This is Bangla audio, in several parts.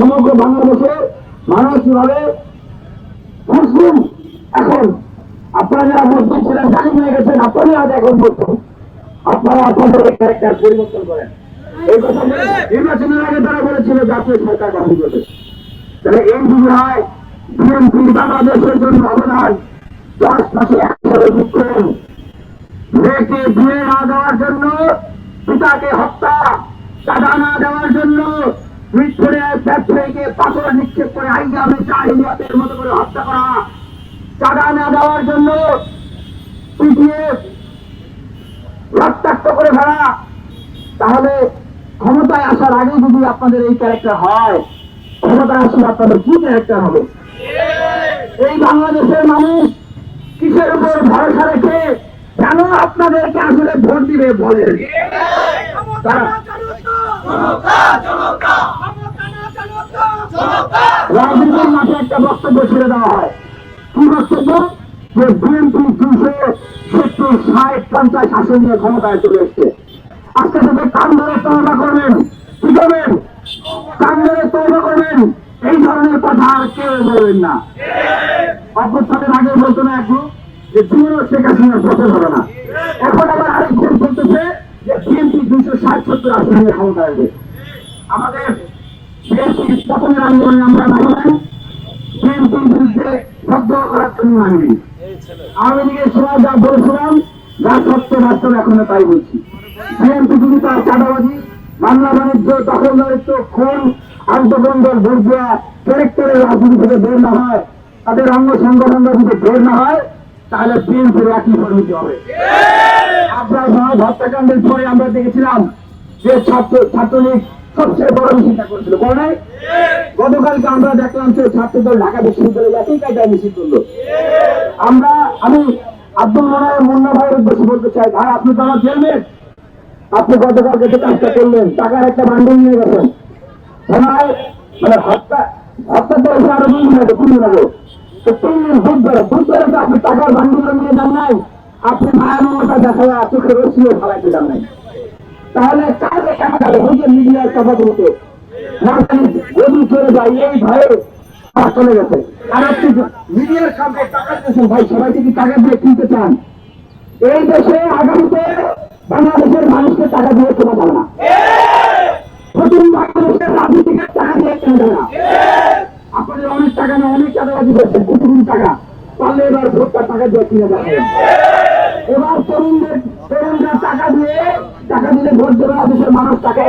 সমগ্র বাংলাদেশে মানুষ কিভাবে মুসলিম এখন আপনারা যারা মুসলিম ছিলেন জালিম হয়ে গেছেন, আপনারা আজ এখন মুসলিম, আপনারা আপনাদের ক্যারেক্টার পরিবর্তন করেন। এই কথা নির্বাচনের আগে তারা বলেছিল জাতীয় সরকার গঠন করবে। তাহলে এই যদি হয় বিএনপির বাংলাদেশের জন্য অবদান 10 মাসে 100 বিক্ষোভ, মেয়েকে বিয়ে না দেওয়ার জন্য, পিতাকে হত্যা, চাঁদা না দেওয়ার জন্য মিরপুরে ব্যবসায়ীকে পাথর নিক্ষেপ করে আইয়ামে জাহিলিয়াতের মতো করে হত্যা করা, চাঁদা না দেওয়ার জন্য পিটিয়ে রক্তাক্ত করে ফেলা। তাহলে ক্ষমতায় আসার আগে যদি আপনাদের এই ক্যারেক্টার হয়, ক্ষমতায় আসলে আপনাদের কি ক্যারেক্টার হবে? এই বাংলাদেশের মানুষ কিসের উপর ভরসা রেখে কেন আপনাদেরকে আসলে ভোট দিবে বলেন? রাজনীতির মাঠে একটা বক্তব্য ছেড়ে দেওয়া হয়, কি বক্তব্য? যে বিএনপি 270, 60, 50 আসন নিয়ে ক্ষমতায় চলে এসছে। আজকে থেকে কান ধরে তওবা করবেন, কি করবেন? কান ধরে তওবা করবেন। এই ধরনের কথা আর কেউ বলবেন না। অভ্যুত্থানের আগে বলতো না একটু যে বিএনপি শেখ হাসিনার পছন্দ হবে না, এখন আবার আরেকজন বলতেছে যে বিএনপি 260-70 আসন নিয়ে ক্ষমতা আসবে। আমাদের বিএনপির পতনের আন্দোলনে আমরা নামলাম, বিএনপির বিরুদ্ধে শব্দ করার জন্য নামিনি। আওয়ামী লীগের সময় যা বলেছিলাম, যা সত্য বাস্তব এখনো তাই বলছি। বিএনপি যদি তার চাঁদাবাজি, মামলা বাণিজ্য, দখলদারিত্ব, খুন, আন্তঃকন্দল, বর্জিয়া, ক্যারেক্টারের রাজনীতি থেকে বের না হয়, তাদের অঙ্গ সংগঠন যদি বের না হয়, তাহলে বিএনপির একই পরিণতি হবে। আপনার সময় হত্যাকাণ্ডের পরে আমরা দেখেছিলাম যে ছাত্রলীগ সবচেয়ে বড় মিছিলটা করেছিল, বড় নাই? গতকালকে আমরা দেখলাম যে ছাত্রদল ঢাকা বিশ্ববিদ্যালয়ে একই কায়দায় মিছিল করলো। আমি আব্দুল মুন্না ভাইয়ের উদ্দেশ্যে বলতে চাই, ভাই আপনি তো আমার চেয়ারম্যান, আপনি গতকালকে যে কাজটা করলেন, টাকার একটা বান্ডিল নিয়ে গেছেন, মানে হত্যা তো এসে আরো 2 দিন আগে, 3 দিন আগে, তো 3 দিন বুধবারে তো আপনি টাকার বান্ডিল নিয়ে যান নাই, আপনি মায়ামমতা দেখা চোখে রসিয়ে ফেলাইতে যান নাই। তাহলে কাজে কেন যাবে? ওই যে মিডিয়ার কথা বলতে যদি চলে যায়, এই ভয়ে চলে গেছে। আর আপনি মিডিয়ার সামনে টাকা দিয়েছেন, ভাই সবাইকে কি টাকা দিয়ে কিনতে চান? এই দেশে আগামীতে বাংলাদেশের মানুষকে টাকা দিয়ে কেনা যাবে না, প্রথম বাংলাদেশের রাজনীতিকে টাকা দিয়ে কেনা যাবে না। আপনাদের অনেক টাকা না, অনেক চাঁদাবাজি করছেন, কোটি কোটি টাকা, পারলে এবার ভোটটা টাকা দিয়ে কিনে যাবে। এবার তরুণরা টাকা দিলে ভোট দেবে না, দেশের মানুষ টাকা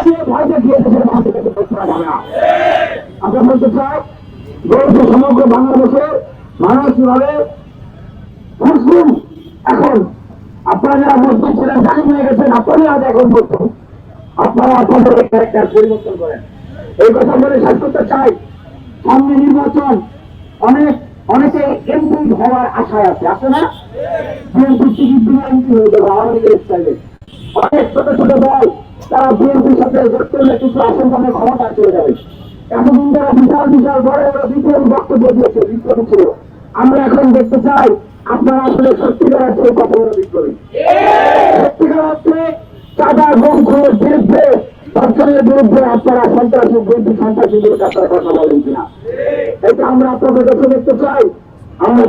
দিয়ে ভয় দেখিয়ে দেশের মানুষের কাছে ভোট করা যাবে না। আমরা বলতে চাই, সমগ্র বাংলাদেশে মানুষ কিভাবে মুসলিম এখন আপনারা যারা মুসলিম ছিলেন জালিম হয়ে গেছেন, আপনারা আজ এখন মুসলিম, আপনারা আপনাদের ক্যারেক্টার পরিবর্তন করেন। এই কথা বলে শেষ করতে চাই, সামনে নির্বাচন, অনেকে এমপি হওয়ার আশায় আছে না? বিএনপি টিকিট দিলে এমপি হয়ে যাবে আওয়ামী লীগের স্টাইলে। অনেক ছোট ছোট দল তারা বিএনপির সাথে যোগ করলে কিছু আসন সামনে ক্ষমতা চলে যাবে। এতদিন তারা বিশাল বিশাল বড় বড় বিপ্লবী বক্তব্য দিয়েছে, বিপ্লবী ছিল। আমরা এখন দেখতে চাই আপনারা আসলে সত্যিকার অর্থে কত বড় বিপ্লবী, সত্যিকার অর্থে চাঁদা গমখোরের বিরুদ্ধে, সরকারের বিরুদ্ধে আপনারা সন্ত্রাসীদের কাছে কথা বলেন কিনা, এটা আমরা আপনাদের কাছে দেখতে চাই। আমরা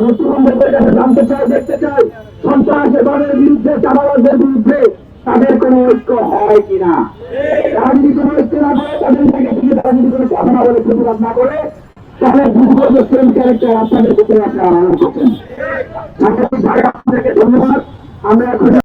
মুসলিমদের কাছে জানতে চাই, দেখতে চাই সন্ত্রাসের দলের বিরুদ্ধে, চাঁদাবাজদের বিরুদ্ধে তাদের কোন ঐক্য হয় কিনা। তারা যদি কোন ঐক্য না করে, তাদের জায়গা থেকে তারা যদি কোনো কথা না বলে, প্রতিবাদ না করে, তাহলে বুঝবো যে সেম ক্যারেক্টার আপনাদের ভিতরে আপনারা আনন্দ করছেন। আপনাদেরকে ধন্যবাদ। আমরা এখন